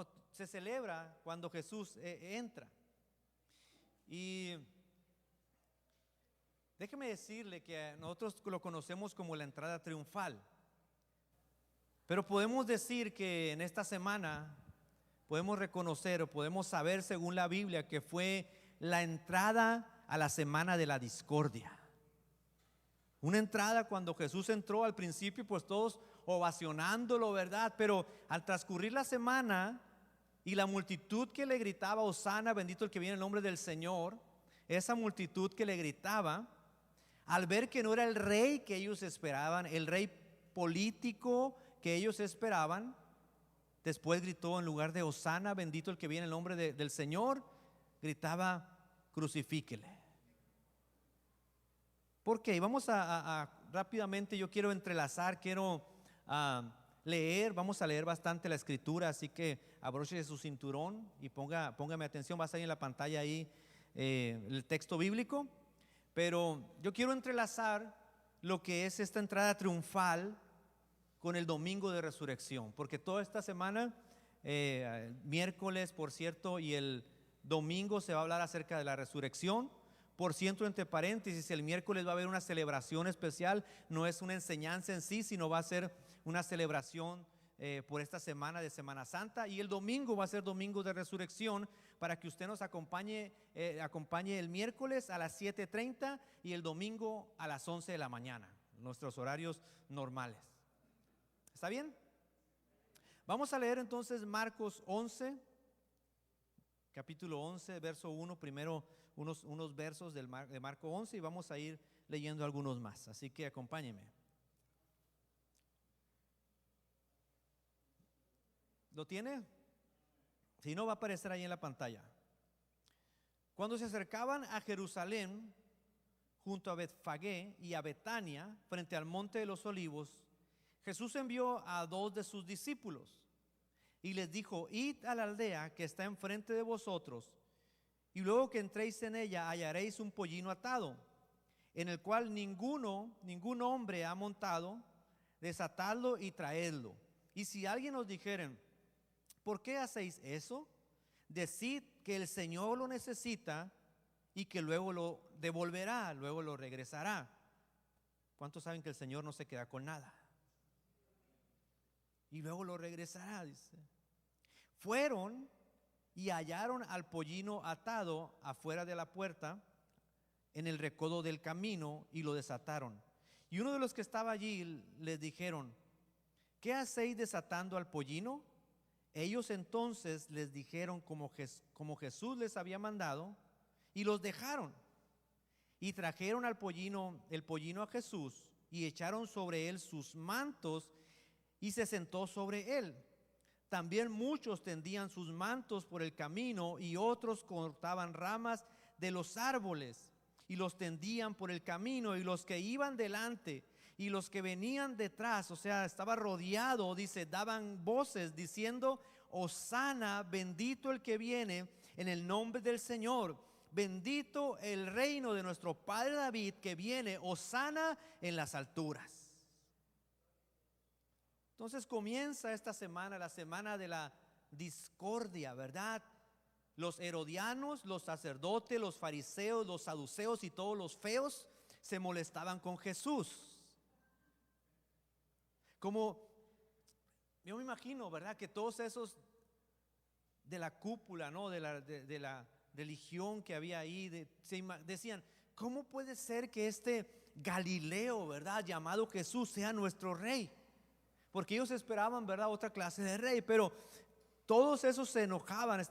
No, se celebra cuando Jesús entra. Y déjeme decirle que nosotros lo conocemos como la entrada triunfal. Pero podemos decir que en esta semana podemos reconocer o podemos saber según la Biblia que fue la entrada a la semana de la discordia. Una entrada cuando Jesús entró al principio, pues todos ovacionándolo, ¿verdad? Pero al transcurrir la semana y la multitud que le gritaba, Hosana, bendito el que viene en el nombre del Señor, esa multitud que le gritaba, al ver que no era el rey que ellos esperaban, el rey político que ellos esperaban, después gritó en lugar de Hosana, bendito el que viene en el nombre del Señor, gritaba, crucifíquele. ¿Por qué? Vamos a rápidamente, yo quiero entrelazar, quiero leer, vamos a leer bastante la escritura, así que abróchese su cinturón y póngame atención, va a salir en la pantalla ahí el texto bíblico, pero yo quiero entrelazar lo que es esta entrada triunfal con el domingo de resurrección, porque toda esta semana, miércoles por cierto, y el domingo se va a hablar acerca de la resurrección. Por cierto, entre paréntesis, el miércoles va a haber una celebración especial, no es una enseñanza en sí, sino va a ser una celebración por esta semana de Semana Santa, y el domingo va a ser domingo de resurrección para que usted nos acompañe el miércoles a las 7:30 y el domingo a las 11 de la mañana, nuestros horarios normales. ¿Está bien? Vamos a leer entonces Marcos 11, capítulo 11, verso 1, primero unos versos de Marco 11 y vamos a ir leyendo algunos más, así que acompáñeme. ¿Lo tiene? Si no, va a aparecer ahí en la pantalla. Cuando se acercaban a Jerusalén, junto a Betfagé y a Betania, frente al monte de los olivos, Jesús envió a 2 de sus discípulos y les dijo: id a la aldea que está enfrente de vosotros, y luego que entréis en ella hallaréis un pollino atado, en el cual ningún hombre ha montado. Desatadlo y traedlo. Y si alguien os dijere: ¿por qué hacéis eso? Decid que el Señor lo necesita y que luego lo devolverá, luego lo regresará. ¿Cuántos saben que el Señor no se queda con nada? Y luego lo regresará, dice. Fueron y hallaron al pollino atado afuera de la puerta, en el recodo del camino, y lo desataron. Y uno de los que estaba allí les dijeron: ¿qué hacéis desatando al pollino? Ellos entonces les dijeron como Jesús les había mandado, y los dejaron. Y trajeron el pollino a Jesús, y echaron sobre él sus mantos, y se sentó sobre él. También muchos tendían sus mantos por el camino, y otros cortaban ramas de los árboles y los tendían por el camino. Y los que iban delante y los que venían detrás, o sea, estaba rodeado, dice, daban voces diciendo: Hosana, bendito el que viene en el nombre del Señor, bendito el reino de nuestro padre David que viene, Hosana en las alturas. Entonces comienza esta semana, la semana de la discordia, ¿verdad? Los herodianos, los sacerdotes, los fariseos, los saduceos y todos los feos se molestaban con Jesús. Como yo me imagino, ¿verdad? Que todos esos de la cúpula, ¿no? De la religión que había ahí, decían: ¿cómo puede ser que este Galileo, ¿verdad?, llamado Jesús, sea nuestro rey? Porque ellos esperaban, ¿verdad?, otra clase de rey. Pero todos esos se enojaban,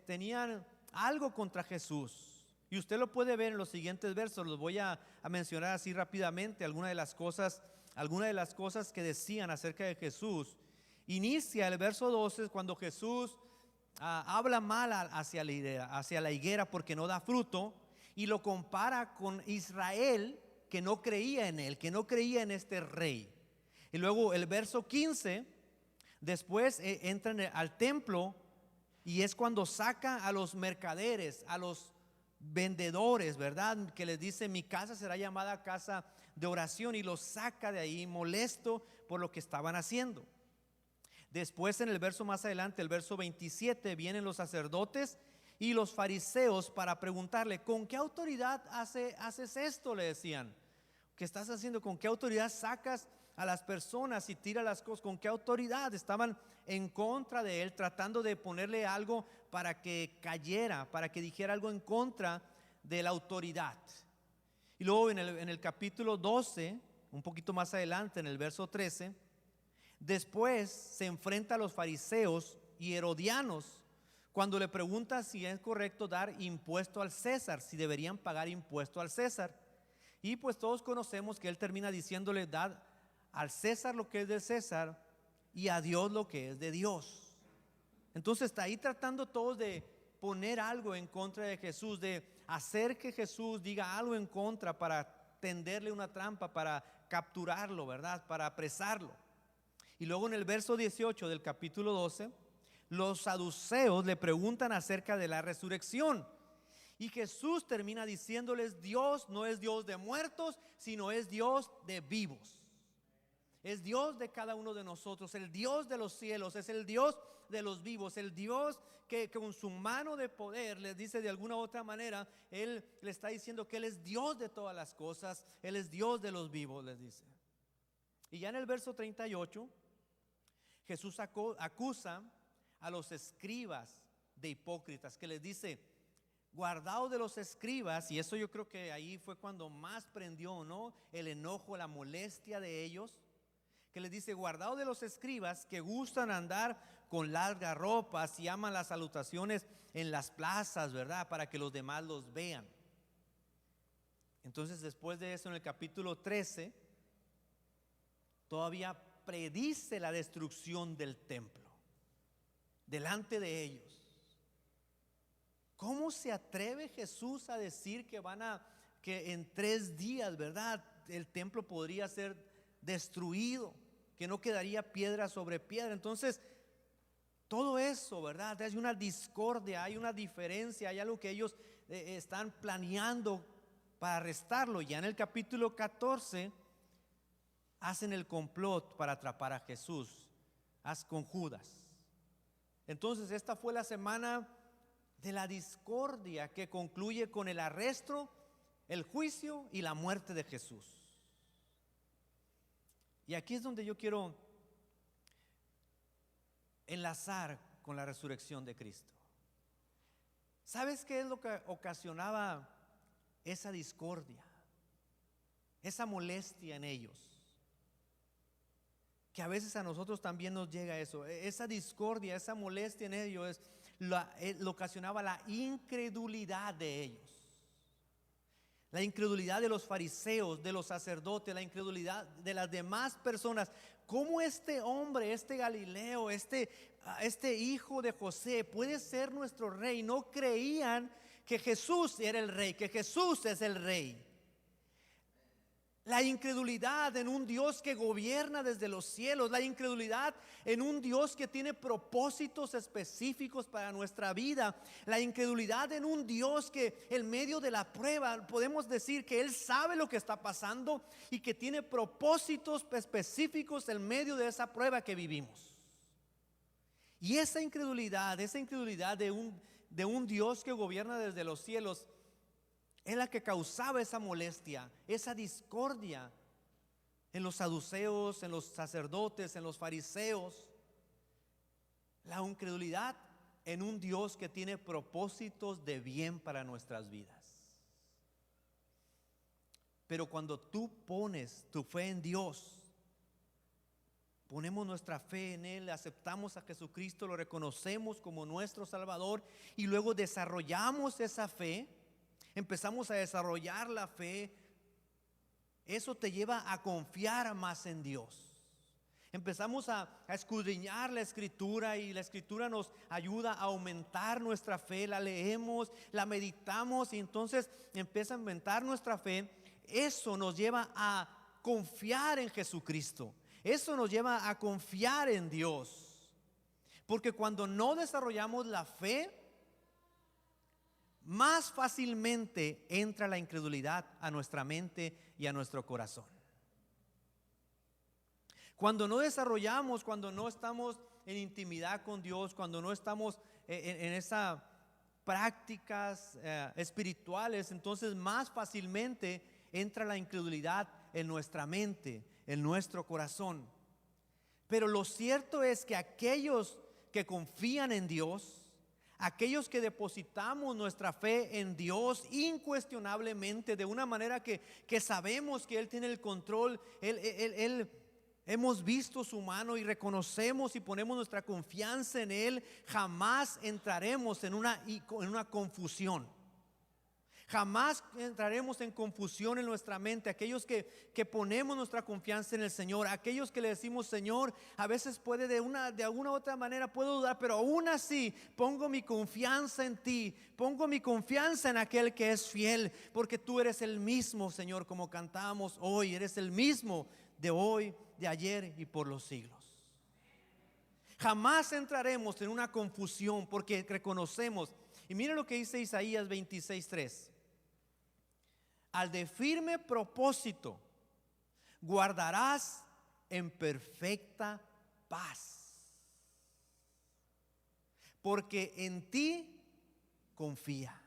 tenían algo contra Jesús. Y usted lo puede ver en los siguientes versos. Los voy a mencionar así rápidamente algunas de las cosas que decían acerca de Jesús. Inicia el verso 12 cuando Jesús habla mal hacia la higuera porque no da fruto, y lo compara con Israel, que no creía en él, que no creía en este rey. Y luego el verso 15, después entran al templo, y es cuando saca a los mercaderes, a los vendedores, ¿verdad?, que les dice: mi casa será llamada casa de oración, y los saca de ahí molesto por lo que estaban haciendo. Después, en el verso más adelante, el verso 27, vienen los sacerdotes y los fariseos para preguntarle: ¿con qué autoridad haces esto? Le decían. ¿Qué estás haciendo? ¿Con qué autoridad sacas a las personas y tiras las cosas? ¿Con qué autoridad? Estaban en contra de él, tratando de ponerle algo para que cayera, para que dijera algo en contra de la autoridad. Y luego en el capítulo 12, un poquito más adelante, en el verso 13, después se enfrenta a los fariseos y herodianos cuando le pregunta si es correcto dar impuesto al César, si deberían pagar impuesto al César. Y pues todos conocemos que él termina diciéndole: dad al César lo que es de César y a Dios lo que es de Dios. Entonces está ahí tratando todos de poner algo en contra de Jesús, de hacer que Jesús diga algo en contra para tenderle una trampa, para capturarlo, ¿verdad? Para apresarlo. Y luego en el verso 18 del capítulo 12, los saduceos le preguntan acerca de la resurrección. Y Jesús termina diciéndoles: Dios no es Dios de muertos, sino es Dios de vivos. Es Dios de cada uno de nosotros, el Dios de los cielos, es el Dios de los vivos, el Dios que con su mano de poder les dice de alguna u otra manera, Él le está diciendo que Él es Dios de todas las cosas, Él es Dios de los vivos, les dice. Y ya en el verso 38, Jesús acusa a los escribas de hipócritas, que les dice: guardaos de los escribas. Y eso yo creo que ahí fue cuando más prendió, ¿no?, el enojo, la molestia de ellos, que les dice: guardaos de los escribas que gustan andar con largas ropas y aman las salutaciones en las plazas, ¿verdad?, para que los demás los vean. Entonces, después de eso, en el capítulo 13 todavía predice la destrucción del templo delante de ellos. ¿Cómo se atreve Jesús a decir que en 3 días, ¿verdad?, el templo podría ser destruido, que no quedaría piedra sobre piedra? Entonces, todo eso, ¿verdad?, hay una discordia, hay una diferencia, hay algo que ellos están planeando para arrestarlo. Ya en el capítulo 14 hacen el complot para atrapar a Jesús con Judas. Entonces, esta fue la semana de la discordia que concluye con el arresto, el juicio y la muerte de Jesús. Y aquí es donde yo quiero enlazar con la resurrección de Cristo. ¿Sabes qué es lo que ocasionaba esa discordia, esa molestia en ellos? Que a veces a nosotros también nos llega eso, esa discordia, esa molestia en ellos lo ocasionaba la incredulidad de ellos. La incredulidad de los fariseos, de los sacerdotes, la incredulidad de las demás personas. ¿Cómo este hombre, este Galileo, este hijo de José puede ser nuestro rey? No creían que Jesús era el rey, que Jesús es el rey. La incredulidad en un Dios que gobierna desde los cielos, la incredulidad en un Dios que tiene propósitos específicos para nuestra vida, la incredulidad en un Dios que en medio de la prueba podemos decir que Él sabe lo que está pasando y que tiene propósitos específicos en medio de esa prueba que vivimos. Y esa incredulidad de un Dios que gobierna desde los cielos es la que causaba esa molestia, esa discordia en los saduceos, en los sacerdotes, en los fariseos. La incredulidad en un Dios que tiene propósitos de bien para nuestras vidas. Pero cuando tú pones tu fe en Dios, ponemos nuestra fe en Él, aceptamos a Jesucristo, lo reconocemos como nuestro Salvador y luego desarrollamos esa fe, empezamos a desarrollar la fe, eso te lleva a confiar más en Dios. Empezamos a escudriñar la Escritura y la Escritura nos ayuda a aumentar nuestra fe, la leemos, la meditamos y entonces empieza a aumentar nuestra fe. Eso nos lleva a confiar en Jesucristo, eso nos lleva a confiar en Dios, porque cuando no desarrollamos la fe, más fácilmente entra la incredulidad a nuestra mente y a nuestro corazón. Cuando no desarrollamos, cuando no estamos en intimidad con Dios, cuando no estamos en esas prácticas espirituales, entonces más fácilmente entra la incredulidad en nuestra mente, en nuestro corazón. Pero lo cierto es que aquellos que confían en Dios, aquellos que depositamos nuestra fe en Dios incuestionablemente, de una manera que sabemos que Él tiene el control, Él hemos visto su mano y reconocemos y ponemos nuestra confianza en Él, jamás entraremos en una confusión. Jamás entraremos en confusión en nuestra mente. Aquellos que ponemos nuestra confianza en el Señor, aquellos que le decimos: Señor, a veces puede de alguna otra manera puedo dudar, pero aún así pongo mi confianza en ti, pongo mi confianza en aquel que es fiel, porque tú eres el mismo, Señor, como cantamos hoy, eres el mismo de hoy, de ayer y por los siglos. Jamás entraremos en una confusión porque reconocemos. Y mire lo que dice Isaías 26:3. Al de firme propósito guardarás en perfecta paz, porque en ti confía.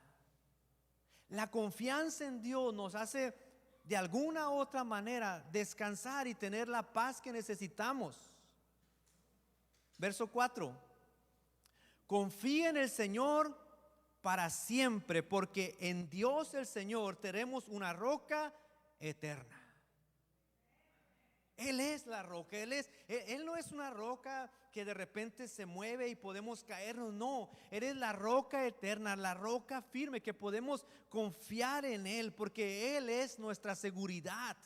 La confianza en Dios nos hace de alguna u otra manera descansar y tener la paz que necesitamos. Verso 4. Confía en el Señor para siempre, porque en Dios el Señor tenemos una roca eterna. Él es la roca, Él no es una roca que de repente se mueve y podemos caernos. No, Él es la roca eterna, la roca firme que podemos confiar en Él, porque Él es nuestra seguridad.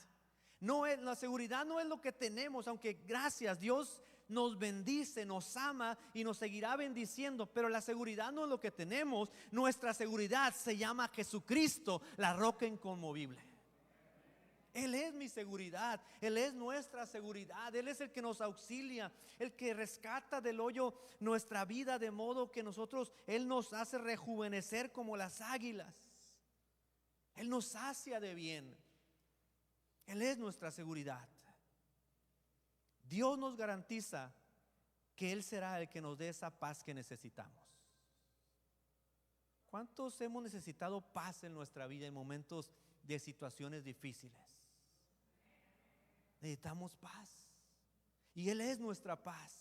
La seguridad no es lo que tenemos, aunque gracias, Dios nos bendice, nos ama y nos seguirá bendiciendo, pero la seguridad no es lo que tenemos. Nuestra seguridad se llama Jesucristo, la roca inconmovible. Él es mi seguridad, Él es nuestra seguridad, Él es el que nos auxilia, el que rescata del hoyo nuestra vida, de modo que Él nos hace rejuvenecer como las águilas. Él nos sacia de bien. Él es nuestra seguridad. Dios nos garantiza que Él será el que nos dé esa paz que necesitamos. ¿Cuántos hemos necesitado paz en nuestra vida en momentos de situaciones difíciles? Necesitamos paz y Él es nuestra paz.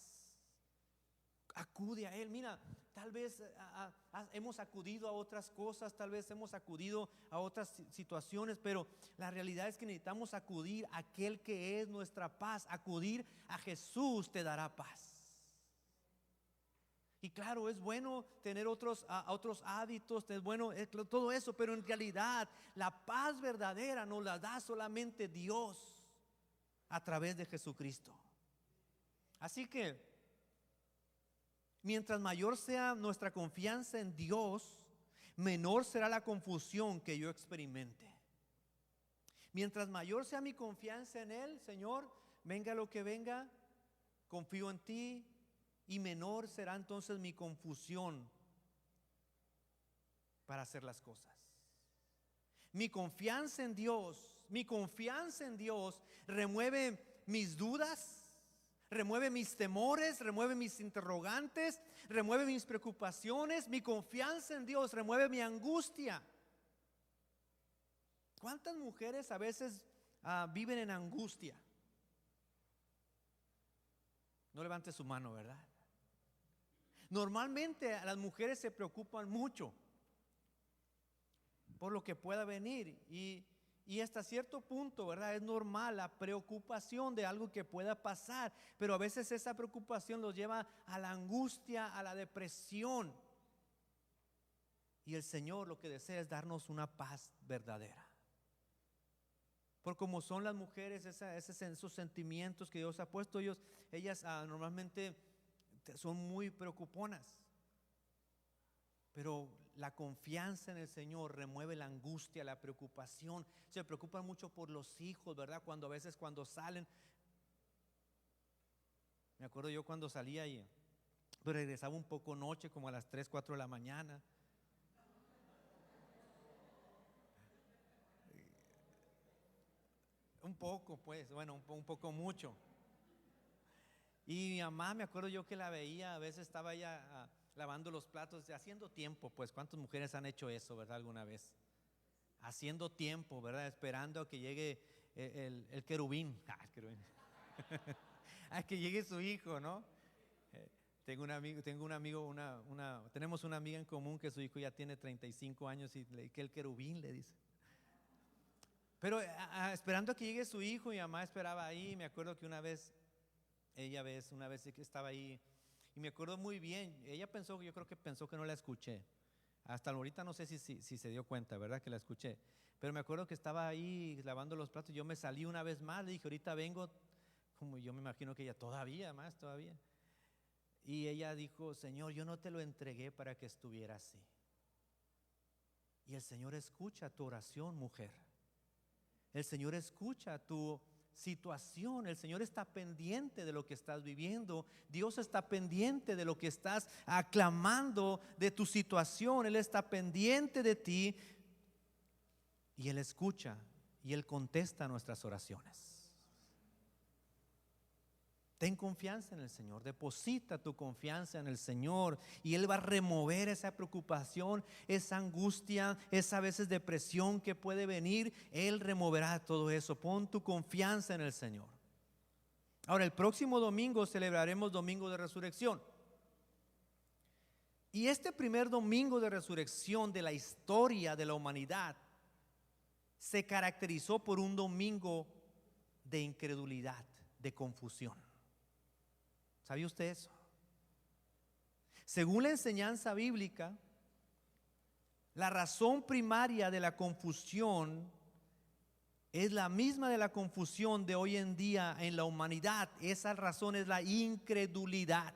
Acude a Él. Mira, tal vez hemos acudido a otras cosas, tal vez hemos acudido a otras situaciones, pero la realidad es que necesitamos acudir a aquel que es nuestra paz. Acudir a Jesús te dará paz. Y claro, es bueno tener otros hábitos, es bueno todo eso, pero en realidad la paz verdadera nos la da solamente Dios a través de Jesucristo. Así que mientras mayor sea nuestra confianza en Dios, menor será la confusión que yo experimente. Mientras mayor sea mi confianza en Él, Señor, venga lo que venga, confío en ti, y menor será entonces mi confusión para hacer las cosas. Mi confianza en Dios remueve mis dudas, remueve mis temores, remueve mis interrogantes, remueve mis preocupaciones. Mi confianza en Dios remueve mi angustia. ¿Cuántas mujeres a veces viven en angustia? No levante su mano, ¿verdad? Normalmente las mujeres se preocupan mucho por lo que pueda venir y hasta cierto punto, ¿verdad? Es normal la preocupación de algo que pueda pasar, pero a veces esa preocupación los lleva a la angustia, a la depresión. Y el Señor lo que desea es darnos una paz verdadera. Por como son las mujeres, esos sentimientos que Dios ha puesto, ellas normalmente son muy preocuponas. Pero la confianza en el Señor remueve la angustia, la preocupación. Se preocupan mucho por los hijos, ¿verdad? Cuando a veces cuando salen. Me acuerdo yo cuando salía y regresaba un poco noche, como a las 3, 4 de la mañana. Un poco, pues, bueno, un poco mucho. Y mi mamá, me acuerdo yo que la veía, a veces estaba ella lavando los platos, haciendo tiempo, pues ¿cuántas mujeres han hecho eso, verdad, alguna vez? Haciendo tiempo, ¿verdad? Esperando a que llegue el querubín, el querubín. A que llegue su hijo, ¿no? Tengo un amigo, tenemos una amiga en común que su hijo ya tiene 35 años y que el querubín le dice. Pero esperando a que llegue su hijo, mi mamá esperaba ahí. Me acuerdo que una vez que estaba ahí, y me acuerdo muy bien, yo creo que pensó que no la escuché. Hasta ahorita no sé si se dio cuenta, ¿verdad? Que la escuché. Pero me acuerdo que estaba ahí lavando los platos. Yo me salí una vez más, le dije, ahorita vengo. Como yo me imagino que ella todavía. Y ella dijo, Señor, yo no te lo entregué para que estuviera así. Y el Señor escucha tu oración, mujer. El Señor escucha tu situación. El Señor está pendiente de lo que estás viviendo. Dios está pendiente de lo que estás aclamando, de tu situación. Él está pendiente de ti. Y Él escucha y Él contesta nuestras oraciones. Ten confianza en el Señor, deposita tu confianza en el Señor y Él va a remover esa preocupación, esa angustia, esa a veces depresión que puede venir. Él removerá todo eso. Pon tu confianza en el Señor. Ahora, el próximo domingo celebraremos Domingo de Resurrección. Y este primer domingo de resurrección de la historia de la humanidad se caracterizó por un domingo de incredulidad, de confusión. ¿Sabía usted eso? Según la enseñanza bíblica, la razón primaria de la confusión es la misma de la confusión de hoy en día en la humanidad. Esa razón es la incredulidad.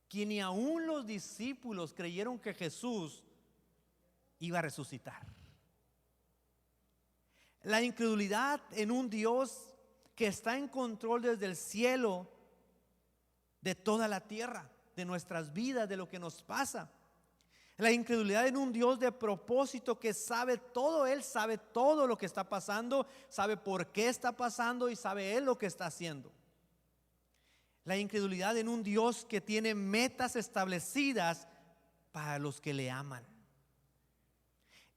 Que ni aún los discípulos creyeron que Jesús iba a resucitar. La incredulidad en un Dios que está en control desde el cielo de toda la tierra, de nuestras vidas, de lo que nos pasa. La incredulidad en un Dios de propósito que sabe todo. Él sabe todo lo que está pasando, sabe por qué está pasando y sabe Él lo que está haciendo. La incredulidad en un Dios que tiene metas establecidas para los que le aman.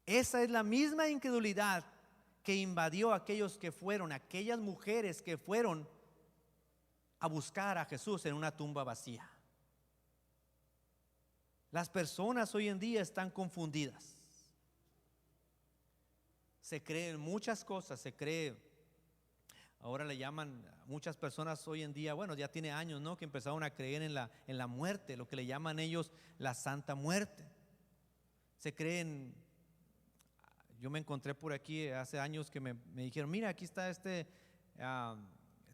Esa es la misma incredulidad que invadió a aquellas mujeres que fueron a buscar a Jesús en una tumba vacía. Las personas hoy en día están confundidas. Se creen muchas cosas, ahora le llaman muchas personas hoy en día, bueno, ya tiene años, ¿no?, que empezaron a creer en la muerte, lo que le llaman ellos la Santa Muerte. Se creen. Yo me encontré por aquí hace años que me dijeron, mira, aquí está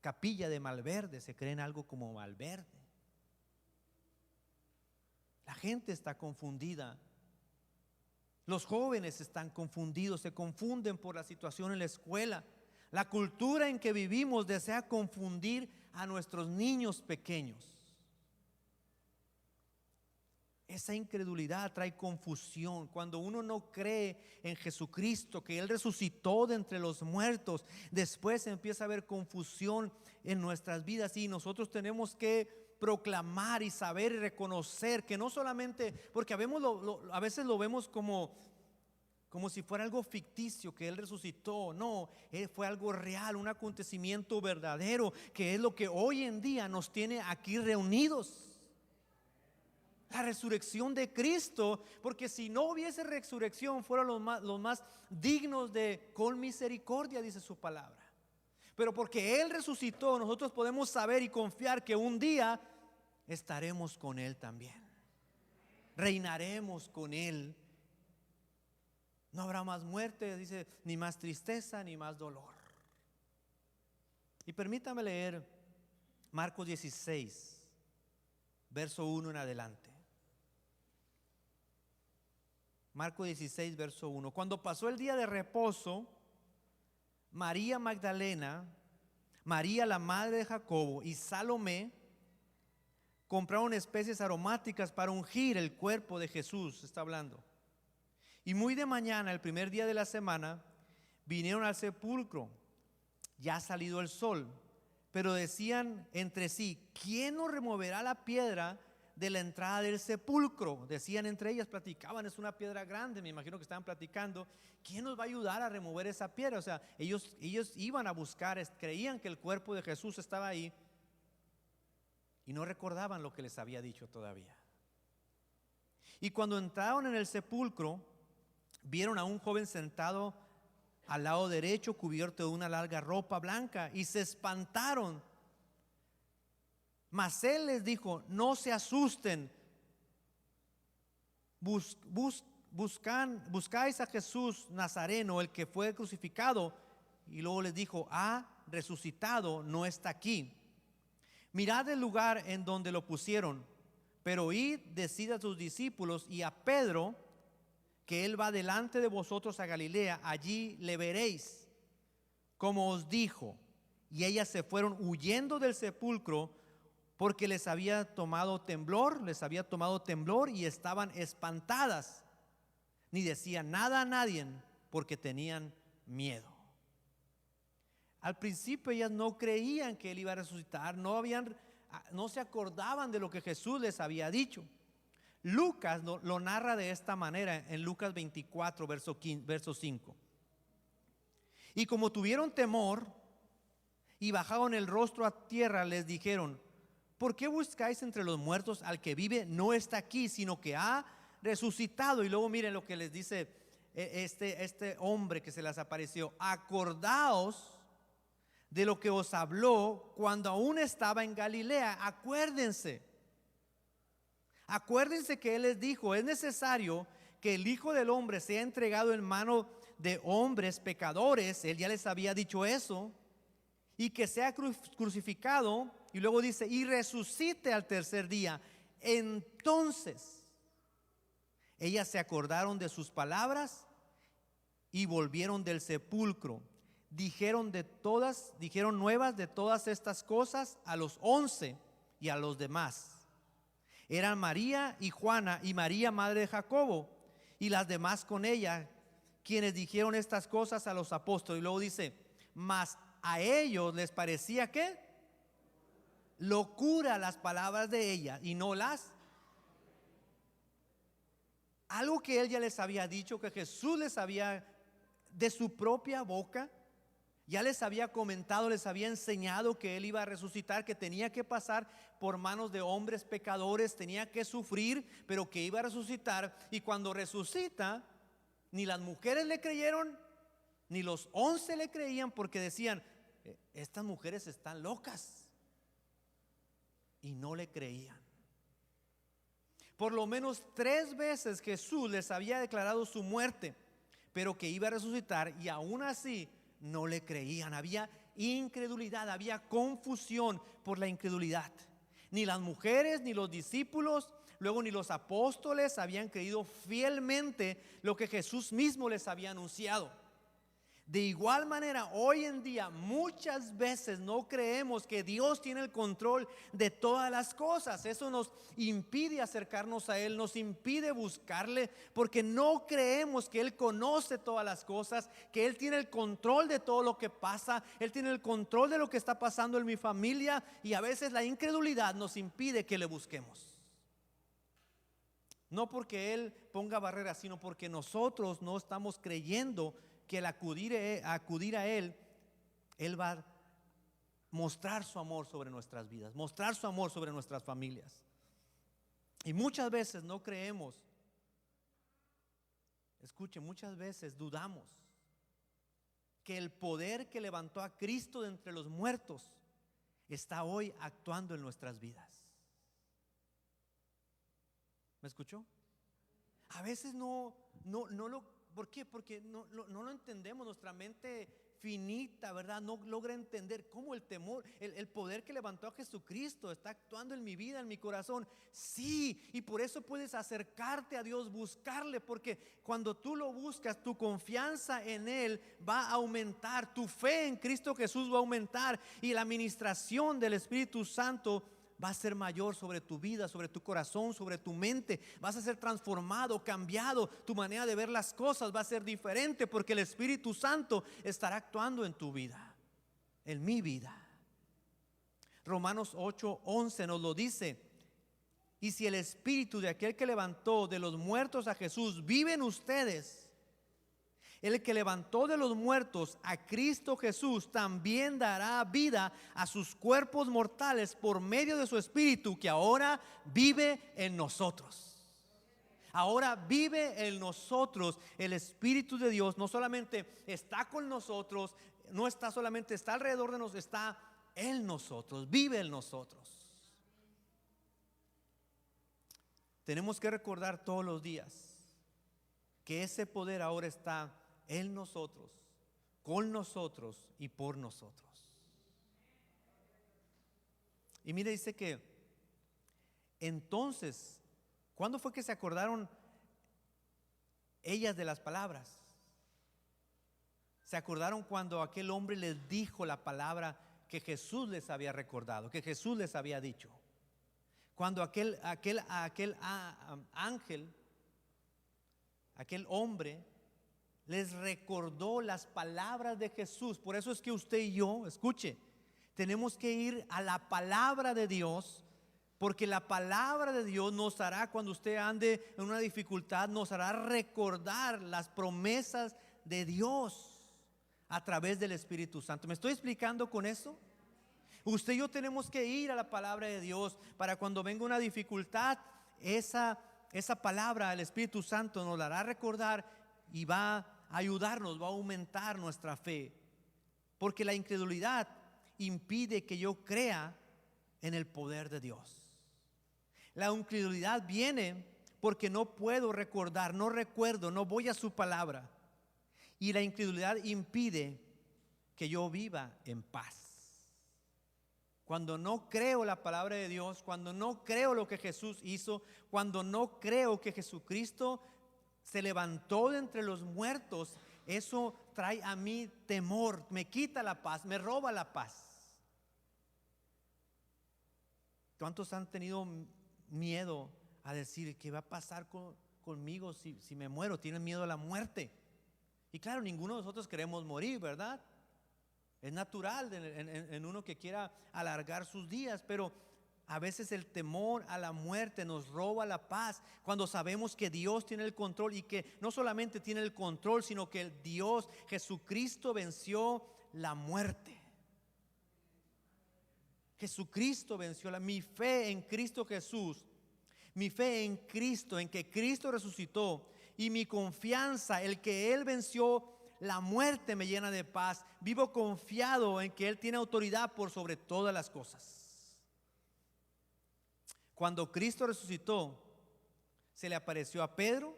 capilla de Malverde. Se creen algo como Malverde. La gente está confundida. Los jóvenes están confundidos, se confunden por la situación en la escuela. La cultura en que vivimos desea confundir a nuestros niños pequeños. Esa incredulidad trae confusión. Cuando uno no cree en Jesucristo, que Él resucitó de entre los muertos, después empieza a haber confusión en nuestras vidas. Y nosotros tenemos que proclamar y saber y reconocer que no solamente, porque a veces lo vemos como si fuera algo ficticio, que Él resucitó. No, fue algo real, un acontecimiento verdadero, que es lo que hoy en día nos tiene aquí reunidos. La resurrección de Cristo, porque si no hubiese resurrección, fueran los más dignos con misericordia, dice su palabra. Pero porque Él resucitó, nosotros podemos saber y confiar que un día estaremos con Él también. Reinaremos con Él. No habrá más muerte, dice, ni más tristeza, ni más dolor. Y permítame leer Marcos 16, verso 1 en adelante. Marcos 16, verso 1. Cuando pasó el día de reposo, María Magdalena, María la madre de Jacobo y Salomé compraron especies aromáticas para ungir el cuerpo de Jesús. Está hablando. Y muy de mañana, el primer día de la semana, vinieron al sepulcro, ya salido el sol. pero decían entre sí: ¿quién nos removerá la piedra de la entrada del sepulcro? Decían entre ellas, platicaban, es una piedra grande, me imagino que estaban platicando. ¿Quién nos va a ayudar a remover esa piedra? O sea, ellos iban a buscar, creían que el cuerpo de Jesús estaba ahí y no recordaban lo que les había dicho todavía. Y cuando entraron en el sepulcro, vieron a un joven sentado al lado derecho, cubierto de una larga ropa blanca, y se espantaron. Mas él les dijo: no se asusten, buscáis a Jesús Nazareno, el que fue crucificado. Y luego les dijo: ha resucitado, no está aquí. Mirad el lugar en donde lo pusieron. Pero id, decid a sus discípulos y a Pedro que él va delante de vosotros a Galilea, allí le veréis, como os dijo. Y ellas se fueron huyendo del sepulcro, porque les había tomado temblor y estaban espantadas. Ni decían nada a nadie, porque tenían miedo. Al principio ellas no creían que él iba a resucitar, no se acordaban de lo que Jesús les había dicho. Lucas lo narra de esta manera en Lucas 24, verso 5. Y como tuvieron temor y bajaron el rostro a tierra, les dijeron: ¿por qué buscáis entre los muertos al que vive? No está aquí, sino que ha resucitado. Y luego miren lo que les dice este hombre que se les apareció: acordaos de lo que os habló cuando aún estaba en Galilea. Acuérdense que él les dijo: es necesario que el Hijo del Hombre sea entregado en mano de hombres pecadores. Él ya les había dicho eso. Y que sea crucificado. Y luego dice: y resucite al tercer día. Entonces ellas se acordaron de sus palabras y volvieron del sepulcro. Dijeron nuevas de todas estas cosas a los 11 y a los demás. Eran María y Juana y María, madre de Jacobo, y las demás con ella, quienes dijeron estas cosas a los apóstoles. Y luego dice: mas a ellos les parecía ¿qué? Locura las palabras de ella, y no las. Algo que él ya les había dicho, que Jesús les había de su propia boca, ya les había comentado, les había enseñado que él iba a resucitar, que tenía que pasar por manos de hombres pecadores, tenía que sufrir, pero que iba a resucitar. Y cuando resucita, ni las mujeres le creyeron, ni los 11 le creían, porque decían: estas mujeres están locas. Y no le creían. Por lo menos 3 veces Jesús les había declarado su muerte, pero que iba a resucitar, y aún así no le creían. Había incredulidad, había confusión por la incredulidad. Ni las mujeres, ni los discípulos, luego ni los apóstoles habían creído fielmente lo que Jesús mismo les había anunciado. De igual manera, hoy en día muchas veces no creemos que Dios tiene el control de todas las cosas. Eso nos impide acercarnos a Él, nos impide buscarle, porque no creemos que Él conoce todas las cosas, que Él tiene el control de todo lo que pasa, Él tiene el control de lo que está pasando en mi familia, y a veces la incredulidad nos impide que le busquemos. No porque Él ponga barreras, sino porque nosotros no estamos creyendo que al acudir a Él va a mostrar su amor sobre nuestras vidas, mostrar su amor sobre nuestras familias. Y muchas veces no creemos. Escuchen, muchas veces dudamos que el poder que levantó a Cristo de entre los muertos está hoy actuando en nuestras vidas. ¿Me escuchó? A veces no lo. ¿Por qué? Porque no lo entendemos. Nuestra mente finita, ¿verdad?, no logra entender cómo el temor, el poder que levantó a Jesucristo está actuando en mi vida, en mi corazón. Sí, y por eso puedes acercarte a Dios, buscarle, porque cuando tú lo buscas, tu confianza en Él va a aumentar, tu fe en Cristo Jesús va a aumentar, y la administración del Espíritu Santo va a ser mayor sobre tu vida, sobre tu corazón, sobre tu mente. Vas a ser transformado, cambiado. Tu manera de ver las cosas va a ser diferente, porque el Espíritu Santo estará actuando en tu vida, en mi vida. Romanos 8:11 nos lo dice. Y si el espíritu de aquel que levantó de los muertos a Jesús vive en ustedes, el que levantó de los muertos a Cristo Jesús también dará vida a sus cuerpos mortales por medio de su espíritu que ahora vive en nosotros. Ahora vive en nosotros el Espíritu de Dios. No solamente está con nosotros, no está solamente está alrededor de nosotros, está en nosotros, vive en nosotros. Tenemos que recordar todos los días que ese poder ahora está en nosotros, con nosotros y por nosotros. Y mire, dice que entonces, ¿cuándo fue que se acordaron ellas de las palabras? Se acordaron cuando aquel hombre les dijo la palabra que Jesús les había recordado, que Jesús les había dicho. Cuando aquel ángel, aquel hombre les recordó las palabras de Jesús. Por eso es que usted y yo, escuche, tenemos que ir a la palabra de Dios, porque la palabra de Dios nos hará, cuando usted ande en una dificultad, nos hará recordar las promesas de Dios a través del Espíritu Santo. ¿Me estoy explicando con eso? Usted y yo tenemos que ir a la palabra de Dios para cuando venga una dificultad, esa palabra, el Espíritu Santo nos la hará recordar y va a ayudarnos, va a aumentar nuestra fe. Porque la incredulidad impide que yo crea en el poder de Dios. La incredulidad viene porque no puedo recordar, no recuerdo, no voy a su palabra. Y la incredulidad impide que yo viva en paz. Cuando no creo la palabra de Dios, cuando no creo lo que Jesús hizo, cuando no creo que Jesucristo se levantó de entre los muertos, eso trae a mí temor, me quita la paz, me roba la paz. ¿Cuántos han tenido miedo a decir qué va a pasar conmigo si me muero? Tienen miedo a la muerte. Y claro, ninguno de nosotros queremos morir, ¿verdad? Es natural en uno que quiera alargar sus días, pero a veces el temor a la muerte nos roba la paz cuando sabemos que Dios tiene el control, y que no solamente tiene el control, sino que el Dios Jesucristo venció la muerte. Jesucristo venció mi fe en Cristo Jesús, mi fe en Cristo, en que Cristo resucitó, y mi confianza, el que Él venció la muerte, me llena de paz. Vivo confiado en que Él tiene autoridad por sobre todas las cosas. Cuando Cristo resucitó, se le apareció a Pedro,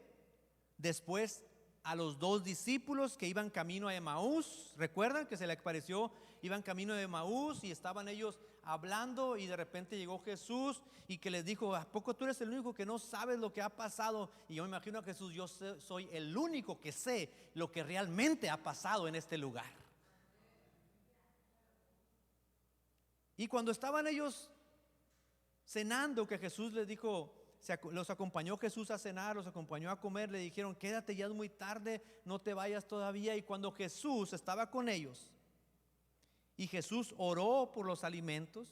después a los 2 discípulos que iban camino a Emaús. ¿Recuerdan que se le apareció? Iban camino de Emaús y estaban ellos hablando, y de repente llegó Jesús y que les dijo: ¿a poco tú eres el único que no sabes lo que ha pasado? Y yo me imagino a Jesús: yo soy el único que sé lo que realmente ha pasado en este lugar. Y cuando estaban ellos cenando, que Jesús les dijo, los acompañó Jesús a cenar, los acompañó a comer, le dijeron: quédate, ya es muy tarde, no te vayas todavía. Y cuando Jesús estaba con ellos y Jesús oró por los alimentos,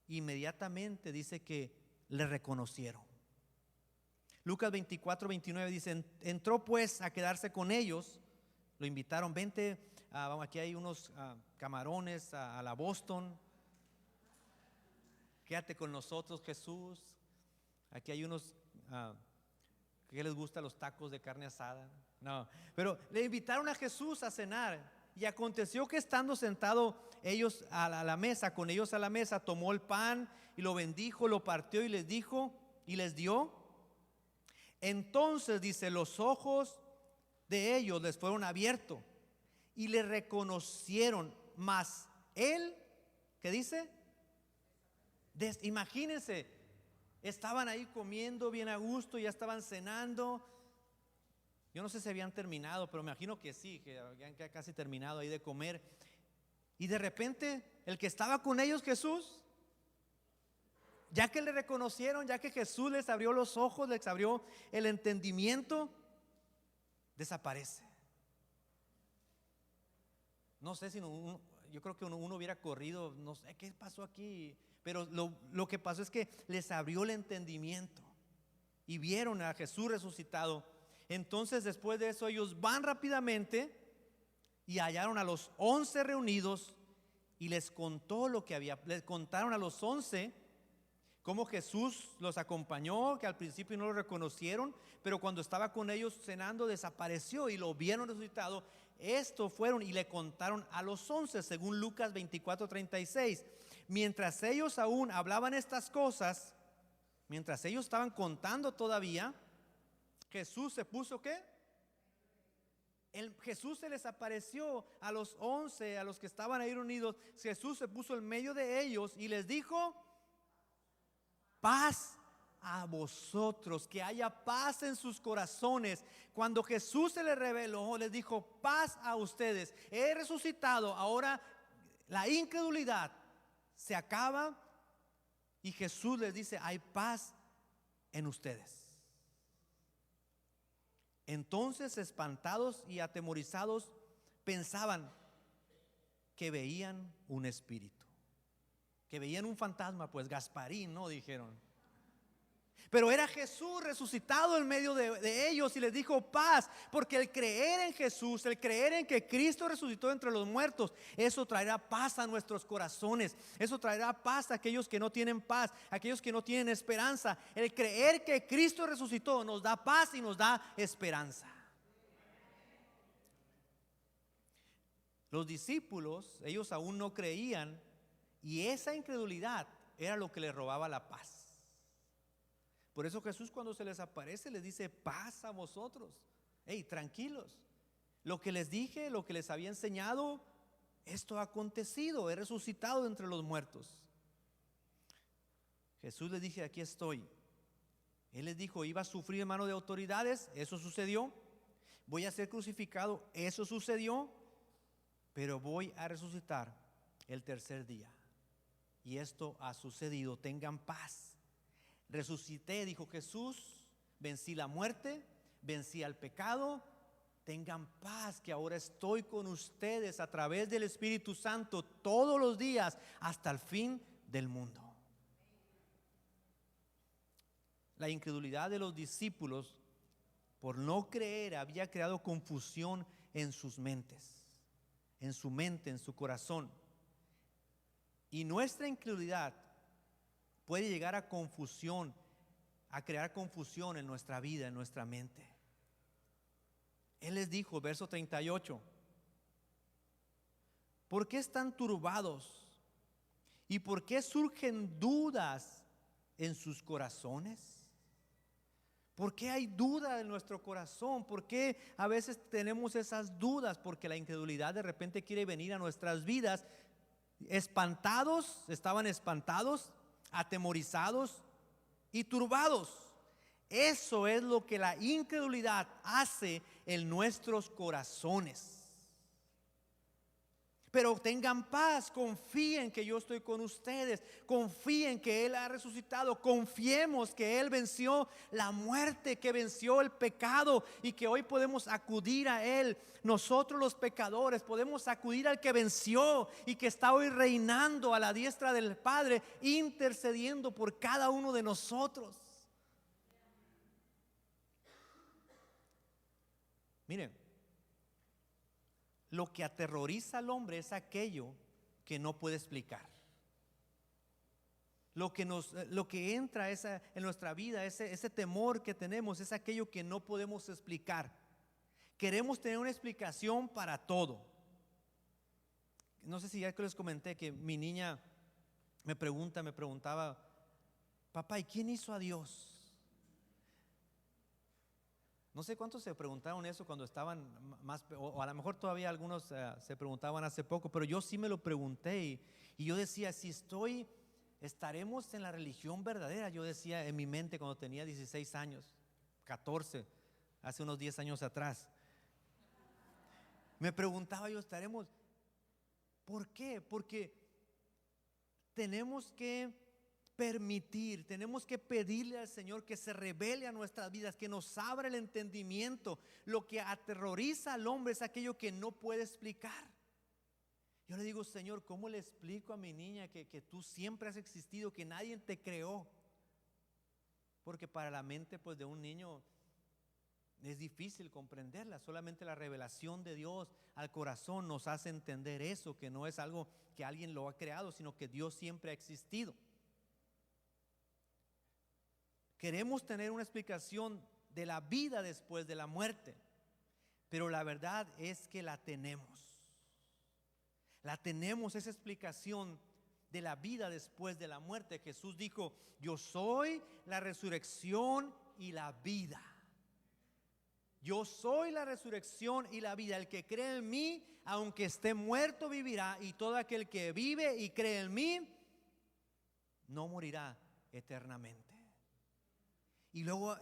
inmediatamente dice que le reconocieron. Lucas 24:29 dice: entró pues a quedarse con ellos, lo invitaron: vente, aquí hay unos camarones a la Boston, quédate con nosotros, Jesús. Aquí hay unos que les gustan los tacos de carne asada. No, pero le invitaron a Jesús a cenar. Y aconteció que estando sentado ellos a la mesa, con ellos a la mesa, tomó el pan y lo bendijo, lo partió y les dijo y les dio. Entonces dice: los ojos de ellos les fueron abiertos y le reconocieron. Mas él, ¿qué dice? Imagínense, estaban ahí comiendo bien a gusto, ya estaban cenando. Yo no sé si habían terminado, pero me imagino que sí, que habían casi terminado ahí de comer. Y de repente, el que estaba con ellos, Jesús, ya que le reconocieron, ya que Jesús les abrió los ojos, les abrió el entendimiento, desaparece. No sé si yo creo que uno hubiera corrido, no sé qué pasó aquí, pero lo que pasó es que les abrió el entendimiento y vieron a Jesús resucitado. Entonces después de eso ellos van rápidamente y hallaron a los 11 reunidos y les contó lo que había, les contaron a los 11 cómo Jesús los acompañó, que al principio no lo reconocieron, pero cuando estaba con ellos cenando desapareció y lo vieron resucitado. Esto fueron y le contaron a los 11, según Lucas 24:36. Mientras ellos aún hablaban estas cosas, mientras ellos estaban contando todavía, Jesús se puso ¿qué? Jesús se les apareció a los 11, a los que estaban ahí reunidos. Jesús se puso en medio de ellos y les dijo: paz a vosotros, que haya paz en sus corazones. Cuando Jesús se les reveló, les dijo: paz a ustedes, he resucitado. Ahora la incredulidad se acaba y Jesús les dice: hay paz en ustedes. Entonces, espantados y atemorizados, pensaban que veían un espíritu, que veían un fantasma. Pues Gasparín, ¿no? Dijeron. Pero era Jesús resucitado en medio de ellos y les dijo paz, porque el creer en Jesús, el creer en que Cristo resucitó entre los muertos, eso traerá paz a nuestros corazones. Eso traerá paz a aquellos que no tienen paz, a aquellos que no tienen esperanza. El creer que Cristo resucitó nos da paz y nos da esperanza. Los discípulos, ellos aún no creían, y esa incredulidad era lo que les robaba la paz. Por eso Jesús, cuando se les aparece, les dice: paz a vosotros. Hey, tranquilos. Lo que les dije, lo que les había enseñado, esto ha acontecido. He resucitado entre los muertos. Jesús les dije: aquí estoy. Él les dijo: iba a sufrir en mano de autoridades. Eso sucedió. Voy a ser crucificado. Eso sucedió. Pero voy a resucitar el tercer día. Y esto ha sucedido. Tengan paz. Resucité, dijo Jesús, vencí la muerte, vencí al pecado. Tengan paz, que ahora estoy con ustedes a través del Espíritu Santo todos los días hasta el fin del mundo. La incredulidad de los discípulos por no creer había creado confusión en sus mentes, en su mente, en su corazón. Y nuestra incredulidad puede llegar a confusión, a crear confusión en nuestra vida, en nuestra mente. Él les dijo, verso 38: ¿por qué están turbados? ¿Y por qué surgen dudas en sus corazones? ¿Por qué hay duda en nuestro corazón? ¿Por qué a veces tenemos esas dudas? Porque la incredulidad de repente quiere venir a nuestras vidas. Estaban espantados, atemorizados y turbados. Eso es lo que la incredulidad hace en nuestros corazones. Pero tengan paz, confíen que yo estoy con ustedes, confíen que Él ha resucitado, confiemos que Él venció la muerte, que venció el pecado y que hoy podemos acudir a Él. Nosotros los pecadores podemos acudir al que venció y que está hoy reinando a la diestra del Padre, intercediendo por cada uno de nosotros. Miren, lo que aterroriza al hombre es aquello que no puede explicar. Lo que entra en nuestra vida, ese temor que tenemos, es aquello que no podemos explicar. Queremos tener una explicación para todo. No sé si ya que les comenté que mi niña me preguntaba: papá, ¿y quién hizo a Dios? No sé cuántos se preguntaron eso cuando estaban más, o a lo mejor todavía algunos se preguntaban hace poco, pero yo sí me lo pregunté y yo decía: si estaremos en la religión verdadera. Yo decía en mi mente cuando tenía 16 años, 14, hace unos 10 años atrás. Me preguntaba yo: ¿estaremos? ¿Por qué? Porque tenemos que tenemos que pedirle al Señor que se revele a nuestras vidas, que nos abra el entendimiento. Lo que aterroriza al hombre es aquello que no puede explicar. Yo le digo, Señor, ¿cómo le explico a mi niña que tú siempre has existido, que nadie te creó? Porque para la mente pues de un niño es difícil comprenderla. Solamente la revelación de Dios al corazón nos hace entender eso, que no es algo que alguien lo ha creado, sino que Dios siempre ha existido. Queremos tener una explicación de la vida después de la muerte, pero la verdad es que la tenemos. La tenemos, esa explicación de la vida después de la muerte. Jesús dijo, yo soy la resurrección y la vida. Yo soy la resurrección y la vida. El que cree en mí, aunque esté muerto, vivirá. Y todo aquel que vive y cree en mí, no morirá eternamente. Y luego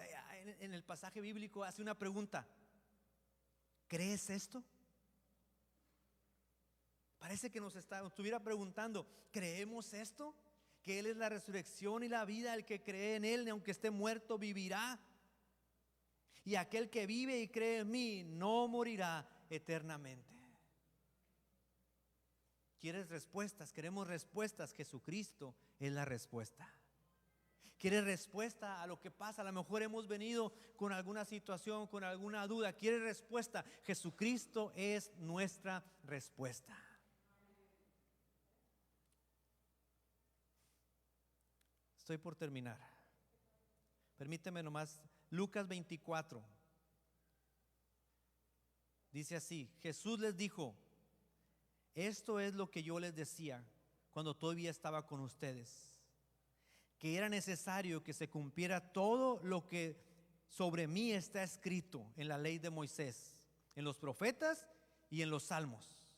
en el pasaje bíblico hace una pregunta: ¿crees esto? Parece que nos estuviera preguntando, ¿creemos esto? Que Él es la resurrección y la vida. El que cree en Él, aunque esté muerto, vivirá. Y aquel que vive y cree en mí no morirá eternamente. ¿Quieres respuestas? Queremos respuestas. Jesucristo es la respuesta. ¿Quieres respuesta a lo que pasa? A lo mejor hemos venido con alguna situación, con alguna duda. ¿Quieres respuesta? Jesucristo es nuestra respuesta. Estoy por terminar. Permíteme nomás. Lucas 24 dice así: Jesús les dijo, esto es lo que yo les decía cuando todavía estaba con ustedes, que era necesario que se cumpliera todo lo que sobre mí está escrito en la ley de Moisés, en los profetas y en los salmos.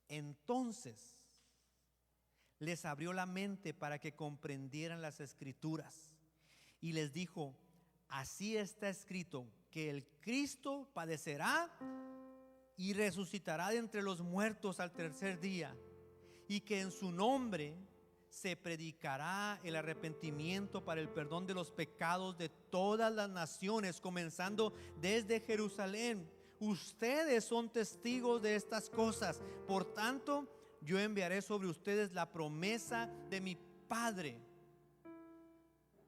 Entonces les abrió la mente para que comprendieran las escrituras y les dijo, así está escrito, que el Cristo padecerá y resucitará de entre los muertos al tercer día, y que en su nombre se predicará el arrepentimiento para el perdón de los pecados de todas las naciones, comenzando desde Jerusalén. Ustedes son testigos de estas cosas. Por tanto, yo enviaré sobre ustedes la promesa de mi Padre,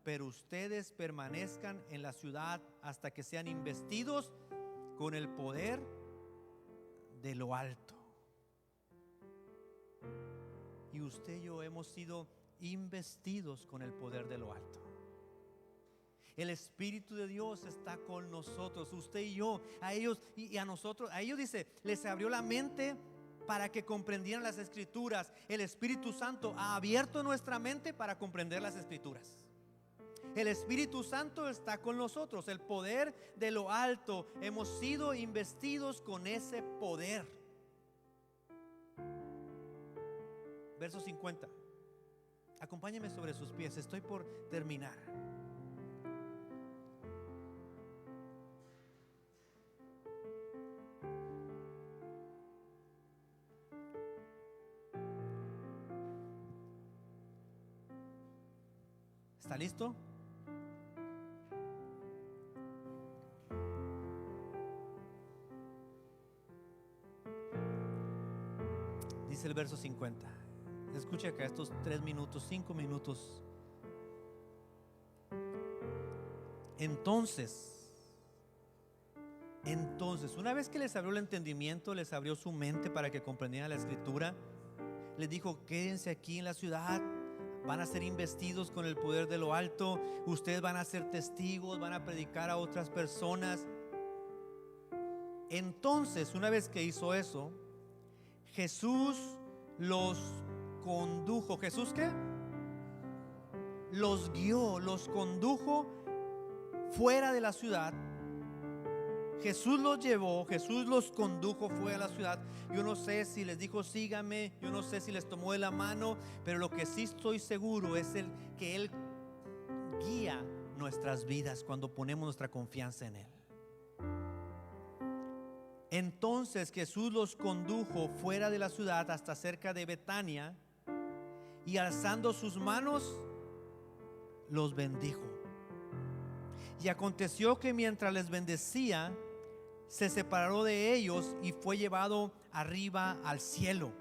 pero ustedes permanezcan en la ciudad hasta que sean investidos con el poder de lo alto. Y usted y yo hemos sido investidos con el poder de lo alto. El Espíritu de Dios está con nosotros, usted y yo. A ellos y a nosotros, a ellos dice, les abrió la mente para que comprendieran las Escrituras. El Espíritu Santo ha abierto nuestra mente para comprender las Escrituras. El Espíritu Santo está con nosotros. El poder de lo alto. Hemos sido investidos con ese poder. Verso 50. Acompáñeme sobre sus pies. Estoy por terminar. ¿Está listo? Dice el verso 50. Escucha acá estos 3 minutos, 5 minutos. Entonces, una vez que les abrió el entendimiento, les abrió su mente para que comprendieran la Escritura, les dijo, quédense aquí en la ciudad. Van a ser investidos con el poder de lo alto. Ustedes van a ser testigos, van a predicar a otras personas. Entonces, una vez que hizo eso, Jesús los condujo. ¿Jesús qué? Los guió, los condujo fuera de la ciudad. Jesús los llevó, Jesús los condujo fuera de la ciudad. Yo no sé si les dijo síganme, yo no sé si les tomó de la mano, pero lo que sí estoy seguro es que Él guía nuestras vidas cuando ponemos nuestra confianza en Él. Entonces Jesús los condujo fuera de la ciudad hasta cerca de Betania, y alzando sus manos los bendijo. Y aconteció que mientras les bendecía, se separó de ellos y fue llevado arriba al cielo.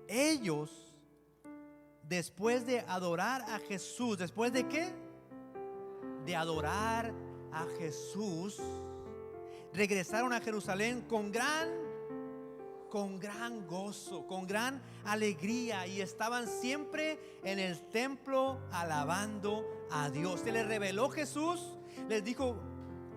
Ellos, después de adorar a Jesús, ¿después de qué? De adorar a Jesús, regresaron a Jerusalén con gran gozo, con gran alegría, y estaban siempre en el templo alabando a Dios. Se les reveló Jesús, les dijo: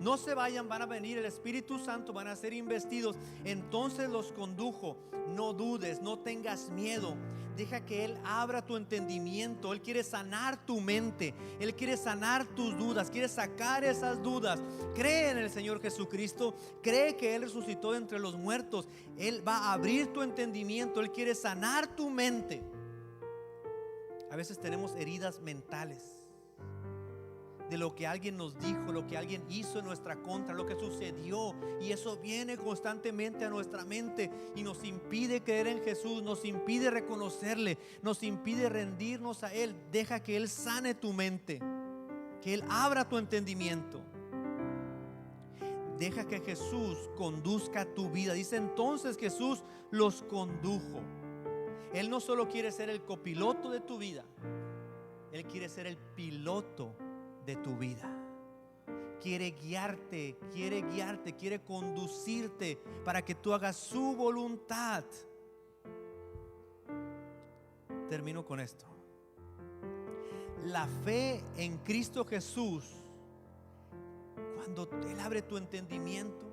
no se vayan, van a venir el Espíritu Santo, van a ser investidos. Entonces los condujo: no dudes, no tengas miedo, deja que Él abra tu entendimiento. Él quiere sanar tu mente, Él quiere sanar tus dudas, quiere sacar esas dudas. Cree en el Señor Jesucristo, cree que Él resucitó de entre los muertos. Él va a abrir tu entendimiento, Él quiere sanar tu mente. A veces tenemos heridas mentales de lo que alguien nos dijo, lo que alguien hizo en nuestra contra, lo que sucedió, y eso viene constantemente a nuestra mente y nos impide creer en Jesús, nos impide reconocerle, nos impide rendirnos a Él. Deja que Él sane tu mente, que Él abra tu entendimiento. Deja que Jesús conduzca tu vida. Dice entonces Jesús los condujo. Él no solo quiere ser el copiloto de tu vida, Él quiere ser el piloto de tu vida. Quiere guiarte, quiere conducirte para que tú hagas su voluntad. Termino con esto. La fe en Cristo Jesús, cuando Él abre tu entendimiento,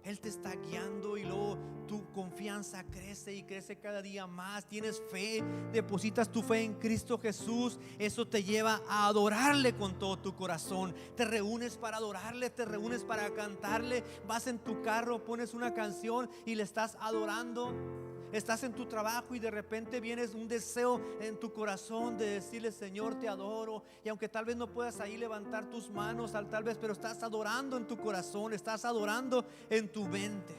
Él te está guiando, y luego tu confianza crece y crece cada día más. Tienes fe, depositas tu fe en Cristo Jesús. Eso te lleva a adorarle con todo tu corazón. Te reúnes para adorarle, te reúnes para cantarle. Vas en tu carro, pones una canción y le estás adorando. Estás en tu trabajo y de repente vienes un deseo en tu corazón de decirle: Señor, te adoro. Y aunque tal vez no puedas ahí levantar tus manos, tal vez, pero estás adorando en tu corazón, estás adorando en tu mente.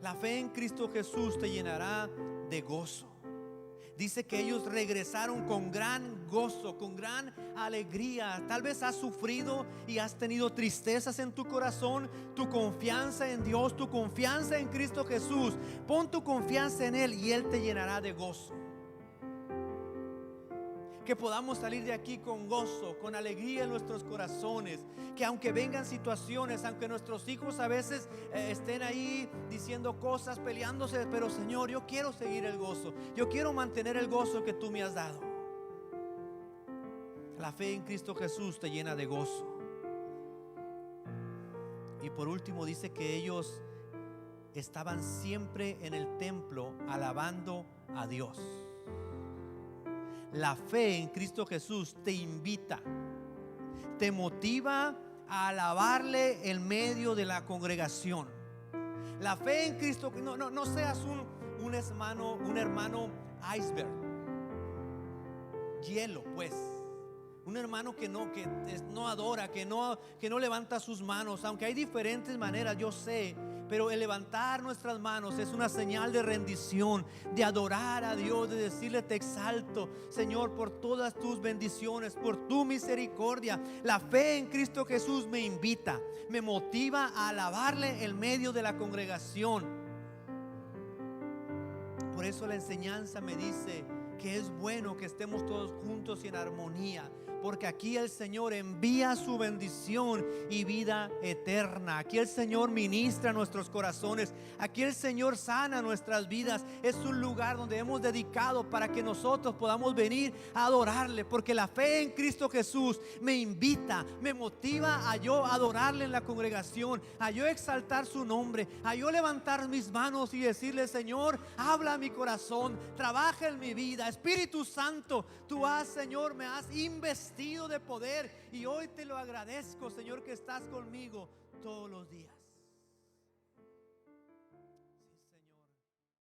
La fe en Cristo Jesús te llenará de gozo. Dice que ellos regresaron con gran gozo, con gran alegría. Tal vez has sufrido y has tenido tristezas en tu corazón. Tu confianza en Dios, tu confianza en Cristo Jesús, pon tu confianza en Él y Él te llenará de gozo. Que podamos salir de aquí con gozo, con alegría en nuestros corazones. Que aunque vengan situaciones, aunque nuestros hijos a veces estén ahí diciendo cosas, peleándose, pero Señor, yo quiero seguir el gozo. Yo quiero mantener el gozo que tú me has dado. La fe en Cristo Jesús te llena de gozo. Y por último dice que ellos estaban siempre en el templo alabando a Dios. La fe en Cristo Jesús te invita, te motiva a alabarle en medio de la congregación. La fe en Cristo, no seas un hermano iceberg, hielo, pues. Un hermano que no adora, que no levanta sus manos. Aunque hay diferentes maneras, yo sé, pero el levantar nuestras manos es una señal de rendición, de adorar a Dios, de decirle: te exalto, Señor, por todas tus bendiciones, por tu misericordia. La fe en Cristo Jesús me invita, me motiva a alabarle en medio de la congregación. Por eso la enseñanza me dice que es bueno que estemos todos juntos y en armonía, porque aquí el Señor envía su bendición y vida eterna. Aquí el Señor ministra nuestros corazones. Aquí el Señor sana nuestras vidas. Es un lugar donde hemos dedicado para que nosotros podamos venir a adorarle, porque la fe en Cristo Jesús me invita, me motiva a yo adorarle en la congregación, a yo exaltar su nombre, a yo levantar mis manos y decirle: Señor, habla a mi corazón, trabaja en mi vida. Espíritu Santo, tú Señor, me has investido de poder, y hoy te lo agradezco, Señor, que estás conmigo todos los días.